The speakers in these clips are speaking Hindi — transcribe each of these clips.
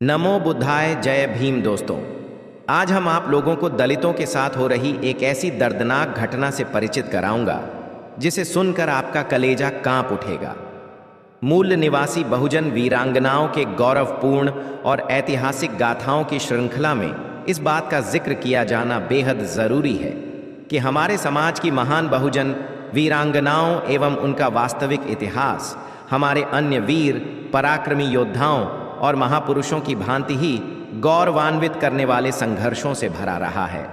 नमो बुद्धाय, जय भीम। दोस्तों, आज हम आप लोगों को दलितों के साथ हो रही एक ऐसी दर्दनाक घटना से परिचित कराऊंगा जिसे सुनकर आपका कलेजा कांप उठेगा। मूल निवासी बहुजन वीरांगनाओं के गौरवपूर्ण और ऐतिहासिक गाथाओं की श्रृंखला में इस बात का जिक्र किया जाना बेहद जरूरी है कि हमारे समाज की महान बहुजन वीरांगनाओं एवं उनका वास्तविक इतिहास हमारे अन्य वीर पराक्रमी योद्धाओं और महापुरुषों की भांति ही गौरवान्वित करने वाले संघर्षों से भरा रहा है।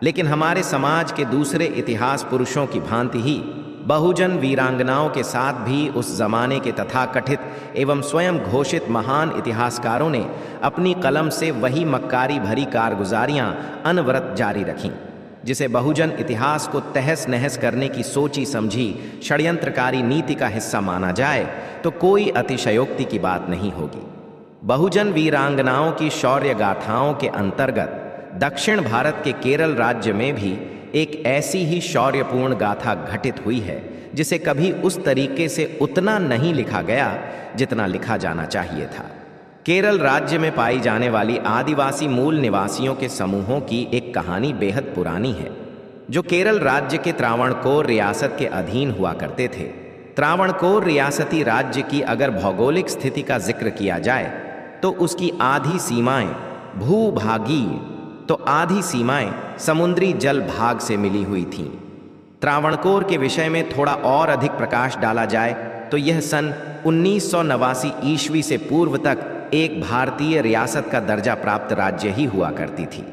लेकिन हमारे समाज के दूसरे इतिहास पुरुषों की भांति ही बहुजन वीरांगनाओं के साथ भी उस जमाने के तथाकथित एवं स्वयं घोषित महान इतिहासकारों ने अपनी कलम से वही मक्कारी भरी कारगुजारियां अनवरत जारी रखीं, जिसे बहुजन इतिहास को तहस नहस करने की सोची समझी षड्यंत्रकारी नीति का हिस्सा माना जाए तो कोई अतिशयोक्ति की बात नहीं होगी। बहुजन वीरांगनाओं की शौर्य गाथाओं के अंतर्गत दक्षिण भारत के केरल राज्य में भी एक ऐसी ही शौर्यपूर्ण गाथा घटित हुई है जिसे कभी उस तरीके से उतना नहीं लिखा गया जितना लिखा जाना चाहिए था। केरल राज्य में पाई जाने वाली आदिवासी मूल निवासियों के समूहों की एक कहानी बेहद पुरानी है, जो केरल राज्य के त्रावणकोर रियासत के अधीन हुआ करते थे। त्रावणकोर रियासती राज्य की अगर भौगोलिक स्थिति का जिक्र किया जाए तो उसकी आधी सीमाएं भूभागीय तो आधी सीमाएं समुद्री जल भाग से मिली हुई थीं। त्रावणकोर के विषय में थोड़ा और अधिक प्रकाश डाला जाए तो यह सन 1989 ईस्वी से पूर्व तक एक भारतीय रियासत का दर्जा प्राप्त राज्य ही हुआ करती थी,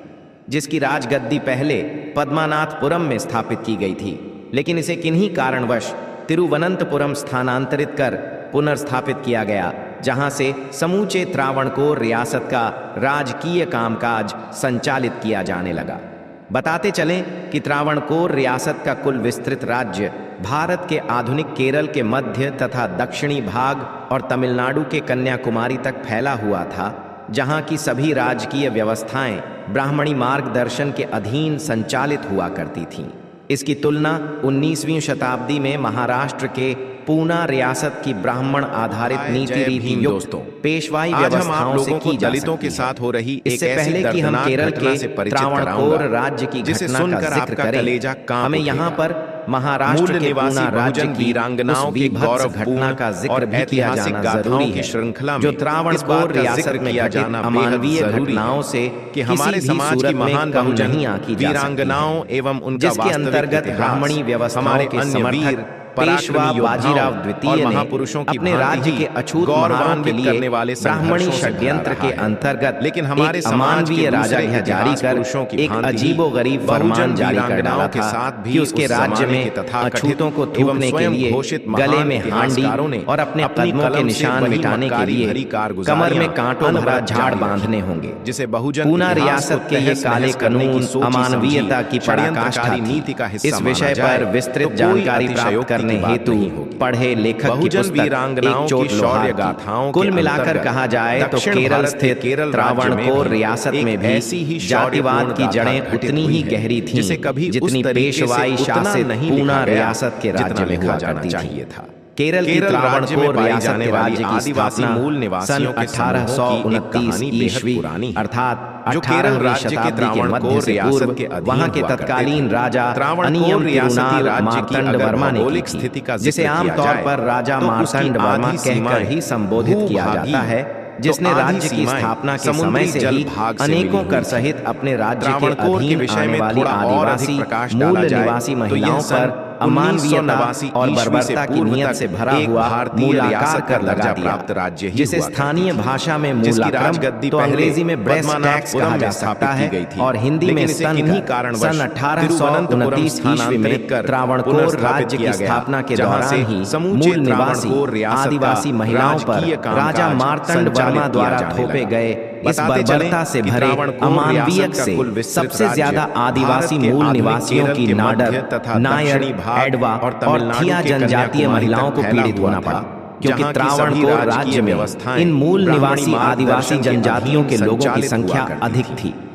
जिसकी राजगद्दी पहले पद्मानाथपुरम में स्थापित की गई थी, लेकिन इसे किन्हीं कारणवश तिरुवनंतपुरम स्थानांतरित कर पुनर्स्थापित किया गया, जहां से समूचे त्रावणकोर रियासत का राजकीय कामकाज संचालित किया जाने लगा। बताते चलें कि त्रावणकोर रियासत का कुल विस्तृत राज्य भारत के आधुनिक केरल के मध्य तथा दक्षिणी भाग और तमिलनाडु के कन्याकुमारी तक फैला हुआ था, जहां की सभी राजकीय व्यवस्थाएं ब्राह्मणी मार्गदर्शन के अधीन संचालित हुआ करती थीं। इसकी तुलना 19वीं शताब्दी में महाराष्ट्र के पूना रियासत की ब्राह्मण आधारित नीति रीति युक्त पेशवाई व्यवस्थाओं से की जा दलितों के साथ हो रही इससे पहले कि हम केरल के त्रावणकोर राज्य की घटना का जिक्र करें, हमें यहाँ पर महाराष्ट्र के पूना राज्य की वीरांगनाओं की घटना का जिक्र भी किया जाना जरूरी है, श्रृंखला में जो त्रावणकोर रियासत में घटित अमानवीय घटनाओं से कि हमारे समाज की महान बहुजन वीरांगनाओं एवं उनका जिसके अंतर्गत ब्राह्मणी व्यवस्थाओं के समर्थक पेशवा बाजीराव द्वितीय ने अपने राज्य के अछूत महारान्वित करने वाले ब्राह्मणी षड्यंत्र के अंतर्गत लेकिन हमारे अमानवीय राजा जारी कर एक अजीबोगरीब फरमान जारी कर डाला था कि उसके राज्य में अछूतों को थूकने के लिए गले में हांडी और अपने कदमों के निशान मिटाने के लिए कमर में कांटों भरा झाड़ बांधने होंगे, जिसे बहुजन पूना रियासत के ये काले कानून अमानवीयता की पराकाष्ठा नीति का हिस्सा। इस विषय पर विस्तृत जानकारी प्राप्त करने हेतु पढ़े लेखक की पुस्तक एक चोट शौर्य गाथाओं। कुल मिलाकर कहा जाए तो केरल स्थित त्रावणकोर रियासत में भी जातिवाद की जड़ें उतनी ही गहरी थीं जितनी पेशवाई शासित पूना रियासत के राज्य में हुआ करती थी। केरल की त्रावणकोर रियासत के राज्य की स्थापना मूल निवासियों के 1829 ईस्वी अर्थात जो केरल राज्य के त्रावणकोर रियासत के वहां के तत्कालीन राजा अनियम तिरुनाल मार्तंड वर्मा ने की थी, जिसे आमतौर पर राजा मार्तंड वर्मा कहकर ही संबोधित किया जाता है, जिसने राज्य की स्थापना के समय से ही अनेकों कर सहित अपने राज्य के अधीन आने वाली आदिवासी मूल निवासी महिलाओं पर अमानवीयता और बर्बरता की नियत से भरा हुआ मूलाकार कर लगा दिया, जिसे स्थानीय भाषा में मूलाक्रम तो अंग्रेजी में ब्रेस्ट टैक्स कहा जा सकता है और हिंदी में सन 1829 ईस्वी में त्रावणकोर राज्य की स्थापना के दौरान ही मूल निवासी आदिवासी महिलाओं पर राजा मार्तंड वर्मा द्वारा थोपे गए इस बर्बरता से भरे अमानवीयत से सबसे ज्यादा आदिवासी मूल निवासियों की नाडर, नायर, एडवा और थिया जनजातीय महिलाओं को पीड़ित होना पड़ा, क्योंकि त्रावणकोर राज्य में इन मूल निवासी आदिवासी जनजातियों के लोगों की संख्या अधिक थी।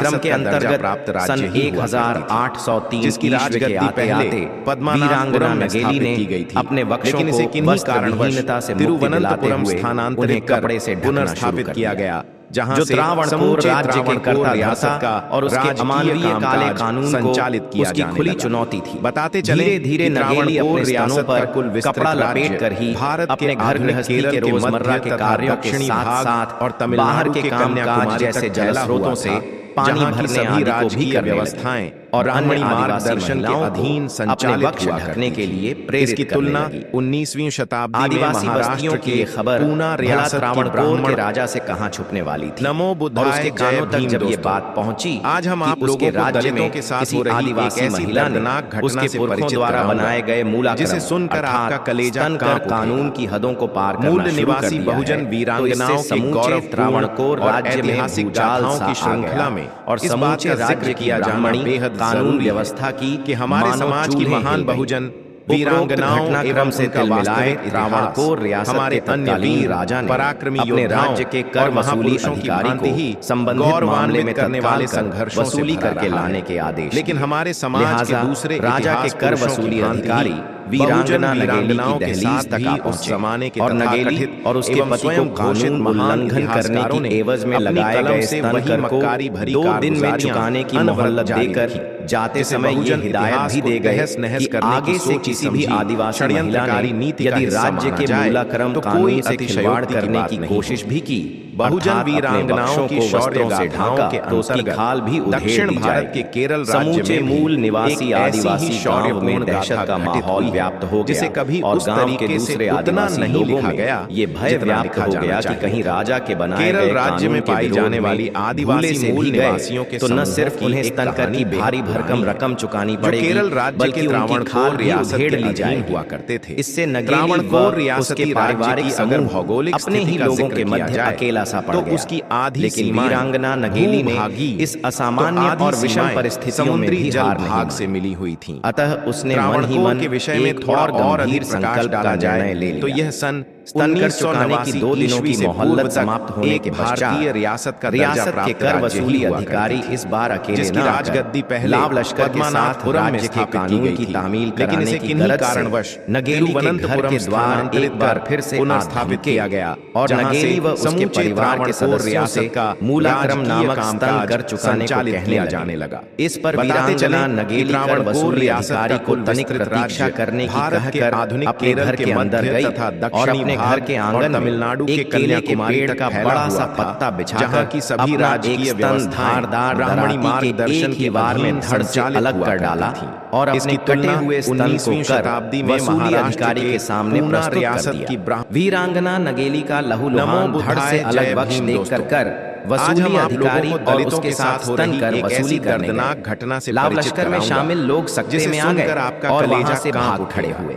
क्रम के अंतर्गत प्राप्त सन राज्य ही हुआ करती थी, 1803 जिसकी ईस्वी राजगद्दी के आते पहले आते पद्मनाभपुरम वीरांगना में नगेली स्थापित ने की गई थी, अपने वंशों लेकिन इसे को किन्हीं कारणवश वस्त्रविहीनता से मुक्ति दिलाते तिरुवनंतपुरम हुए स्थानांतरित उन्हें कर कपड़े से ढकना शुरू पुनर्स्थापित कर किया दिया गया, जहां जो से त्रावणकोर समूचे राज्य के त्रावणकोर कर्ता रियासत धर्ता का और उसके राजकीय अमानवीय काले कामकाज कानून संचालित को किया उसकी जाने खुली लगा। चुनौती थी। बताते चले धीरे धीरे कि नगेली त्रावणकोर अपने स्तनों रियासत पर का कुल विस्तृत कपड़ा राज्य लपेट कर ही भारत के अपने घर आधुनिक गृहस्थी केरल के के रोजमर्रा मध्य के तथा कार्यों के दक्षिणी साथ भाग साथ और तमिलनाडु बाहर के के कामकाज कन्याकुमारी जैसे तक जल फैला स्रोतों हुआ से था, पानी जहां की भरने सभी आदि को भी राजकीय करने लगे। व्यवस्थाएं और अन्य मार्गदर्शन के अधीन संचालित हुआ ढकने के लिए प्रेरित इसकी तुलना 19वीं शताब्दी में आदिवासी बस्तियों की ये खबर पूना रियासत त्रावणकोर के राजा से कहां छुपने वाली थी। नमो बुद्धाय, और उसके कानों तक जब ये बात पहुंची, आज हम आप लोगों को दलितों के साथ हो रही आदिवासी महिला ने उसके पुरखों द्वारा बनाए गए मूलाक्रम, जिसे सुनकर आपका कलेजा कांप कानून की हदों को पार करना मूल निवासी बहुजन वीरांगनाओं के गौरव त्रावणकोर राज्य में ऐतिहासिक गाथाओं की श्रृंखला में और समूचे राज्य किया जाना बेहद कानून व्यवस्था की कि हमारे समाज की महान बहुजन वीरांगनाओं एवं से तिल मिलाए त्रावणकोर रियासत हमारे अन्य वीर राजा ने पराक्रमी अपने राज्य के कर वसूली अधिकारी को संबंधित मामले में करने वाले संघर्षों वसूली करके लाने के आदेश। लेकिन हमारे समाज के दूसरे राजा के कर वसूली अधिकारी वीरांगना नगेली की दहलीज तक उस जमाने के और नगेली और उसके पति को कानून उल्लंघन करने की एवज में लगाए गए स्तन कर को 2 दिन में चुकाने की मोहलत देकर जाते समय ये हिदायत भी दे गए कि आगे से किसी भी आदिवासी महिला ने यदि राज्य के मूलाक्रम कानून से खिलवाड़ करने की कोशिश भी की, बहुजन वीरांगनाओं की शौर्य से ढांका तो उसकी खाल भी दक्षिण भारत के केरल राज्य में मूल निवासी आदिवासी शौर्य में दहशत का माहौल व्याप्त हो गया, जिसे कभी और उस गांव के तरीके से दूसरे उतना आदिवासी नहीं लोगों लिखा में गया ये भय व्याप्त हो गया कि कहीं राजा के बनाए गए राज्य में पाई जाने वाली आदिवासी मूल निवासियों के तो न सिर्फ उन्हें स्तन कर की भारी भरकम रकम चुकानी पड़ेगी, केरल राज्य के त्रावणकोर रियासत के अधीन हुआ करते थे। इससे त्रावणकोर रियासत के पारिवारिक अगर भौगोलिक अपने ही लोगों के मध्य अकेला सा पड़ गया, उसकी आधी लेकिन वीरांगना नगेली ने इस असामान्य और विषम परिस्थितियों में भी हार भाग से मिली हुई थी। अतः उसने मन ही मन के विषय में थोड़ा और अधिक संकल्प डाला जाए तो यह सन स्तन कर चुकाने की 2 दिनों की मोहल्लत समाप्त होने के भारतीय रियासत का रियासत के कर वसूली अधिकारी इस बार अकेले न राजगद्दी पहले लाव लश्कर के साथ राज्य के कानून की तामील कराने की गरज कारणवश नगेली के घर के द्वार एक बार फिर से पुनर्स्थापित किया गया और नगेली व उसके परिवार के सदस्यों से मूलाक्रम नामक स्तन कर चुकाने को कहने जाने लगा। इस पर वीरांगना नगेली कर वसूली अधिकारी को तनिक प्रतीक्षा करने की कहकर अपने घर के अंदर गई और अपने घर के आंगन तमिलनाडु के केले के पेड़ का बड़ा सा पत्ता बिछाकर की सभी राजकीय धारदार ब्राह्मणी मार्गदर्शन की वार में धड़ से अलग कर डाला और अपने कटे हुए स्तन को शताब्दी में वसूली अधिकारी के सामने प्रस्तुत कर दिया। वीरांगना नगेली का लहू लुहान धड़ से अलग बख्श देख कर वसूली अधिकारी और उसके साथ स्तन कर वसूली करने घटना से लाव लश्कर में शामिल लोग सकते में आ गए और वहां से भाग खड़े हुए।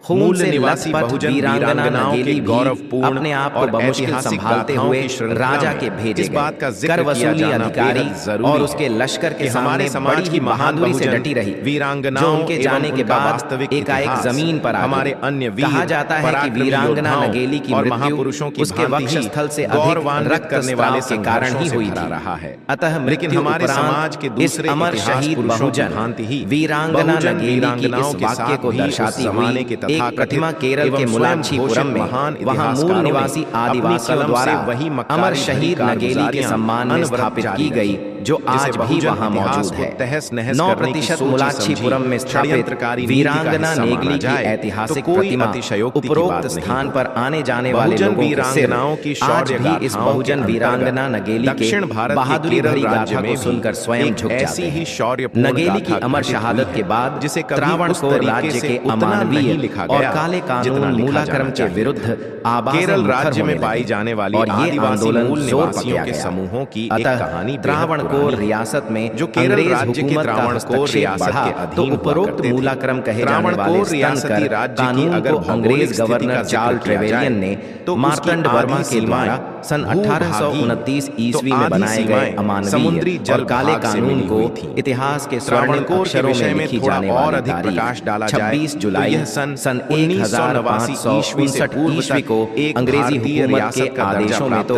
खून से लथपथ वीरांगना नगेली गौरवपूर्ण अपने आप को बमुश्किल संभालते हुए राजा के भेजे गए। कर वसूली अधिकारी और उसके लश्कर के सामने बड़ी ही बहादुरी से डटी रही। जो उनके जाने के बाद एकाएक जमीन पर हमारे अन्य कहा जाता है कि वीरांगना नगेली की मृत्यु उसके वक्षस्थल से अधिक रक्त करने वाले के कारण ही हुई रहा है। अतः लेकिन हमारे समाज के दूसरे अमर शहीद बहुजन वीरांगना नगेली की इस वाक्य को दर्शाती हुई एक प्रतिमा केरल के मुलाच्छीपुरम में वहां मूल निवासी आदिवासियों द्वारा अमर शहीद नगेली के सम्मान में स्थापित की गई, जो आज भी वहां मौजूद है। 9% मुलाच्छीपुरम में स्थापित वीरांगना नगेली की ऐतिहासिक प्रतिमा उपरोक्त स्थान पर आने जाने वाले लोगों के सिर आज भी इस बहुजन वीरांगना नगेली के बहादुरी भरी गाथा को सुनकर स्वयं झुक जाते हैं। नगेली की अमर शहादत के बाद जिसे त्रावणकोर राज्य के अमानवीय और काले कानून मूलाक्रम के विरुद्ध आवाज केरल राज्य में पाई जाने वाली और ये आंदोलन मूल जोर निवासियों के समूहों की एक कहानी त्रावणकोर रियासत में जो केरल राज्य के त्रावणकोर रियासत के तो उपरोक्त मूलाक्रम कहे जाने वाले स्तन कर कानून को अंग्रेज गवर्नर चार्ल्स ट्रेवेलियन ने मार्तंड वर्मा के द्वारा सन 1829 ईस्वी में बनाए गए अमानवीय और काले कानून को इतिहास के स्वर्णिम अक्षरों में लिखी जाने वाली तारीख 26 जुलाई सन 1559 ईस्वी को अंग्रेजी हुकूमत के आदेशों में तो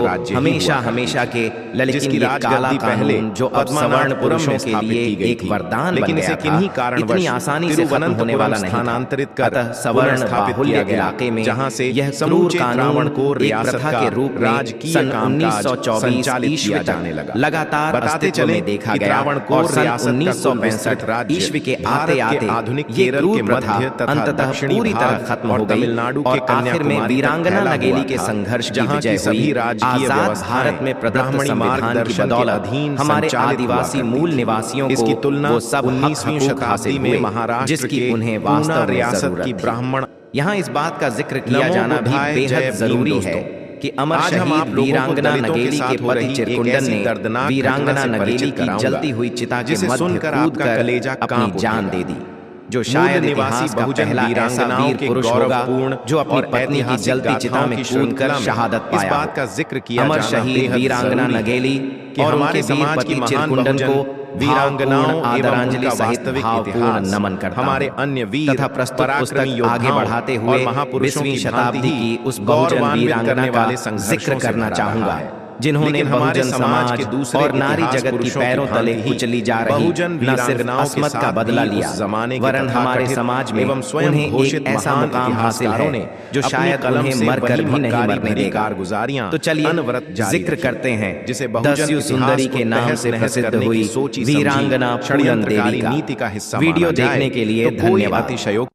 हमेशा के ललित काला कानून जो अब सवर्ण पुरुषों के लिए एक वरदान बन गया था, इतनी आसानी से खत्म होने वाला नहीं था। अतः सवर्ण बाहुल्य इलाके में जहां से यह क्रूर कानून एक प्रथा के रूप में सन 1924 ईस्वी तक लगातार अस्तित्व में देखा गया और सन 1965 ईस्वी के आते ये क्रूर प्रथा अंततः पूरी तरह खत्म हो गई और आखिर में वीरांगना नगेली के संघर्ष की विजय हुई। आजाद भारत में प्रदत्त संविधान की बदौलत हमारे आदिवासी मूल निवासियों इसकी को तुलना वो सब 19वीं हक शताब्दी में महाराष्ट्र जिसकी के उन्हें पूना वास्तव में रियासत जरूरत की थी। ब्राह्मण यहाँ इस बात का जिक्र किया नमो जाना भी बुद्धाय, जय बेहद भीम जरूरी दोस्तों। है कि अमर आज हम आप शहीद लोगों को वीरांगना दलितों के नगेली साथ के हो पति रही एक चिरकुंडन ऐसी ने दर्दनाक वीरांगना घटना से नगेली परिचित की कराऊंगा, जलती हुई चिता के जिसे मध्य सुनकर कूद आपका कर कलेजा अपनी कांप जान उठेगा। दे दी, जो मूल शायद निवासी इतिहास का बहुजन पहला ऐसा वीरांगनाओं वीर के पुरुष होगा गौरवपूर्ण जो अपनी और पत्नी की ऐतिहासिक जलती चिता गाथाओं में की कूदकर श्रृंखला में शहादत इस पाया बात हो। का जिक्र किया अमर जाना शहीद बेहद वीरांगना जरूरी है नगेली कि और हमारे उनके वीर समाज की पति महान चिरकुंडन बहुजन को वीरांगनाओं भावपूर्ण एवं आदरांजलि उनका सहित वास्तविक भावपूर्ण इतिहास नमन करता हमारे हूं। अन्य वीर तथा प्रस्तुत पराक्रमी पुस्तक आगे योद्धाओं बढ़ाते और हुए महापुरुषों 20वीं की शताब्दी भांति की उस बहुजन गौरवान्वित वीरांगना करने का वाले जिक्र संघर्षों से करना भरा चाहूंगा, रहा है। जिन्होंने लेकिन हमारे बहुजन समाज समाज के दूसरे और नारी इतिहास जगत की पुरुषों की पैरों तले भांति ही कुचली जा रही बहुजन न सिर्फ वीरांगनाओं के अस्मत का साथ बदला भी लिया, उस जमाने के वरन हमारे तथाकथित समाज में एवं स्वयं उन्हें घोषित एक ऐसा महान मुकाम हासिल इतिहासकारों है ने जो अपनी शायद कलम उन्हें से मरकर बड़ी भी नहीं मक्कारी मरने भरी देगा। कारगुजारियां तो चलिए अनवरत जारी जिक्र रखी। करते हैं जिसे बहुजन दस्यु इतिहास सुंदरी को के नाम तहस से नहस प्रसिद्ध करने की हुई सोची समझी वीरांगना पूनम षड्यंत्रकारी देवी का। नीति का हिस्सा वीडियो माना जाए देखने के लिए तो कोई धन्यवाद। अतिशयोक्ति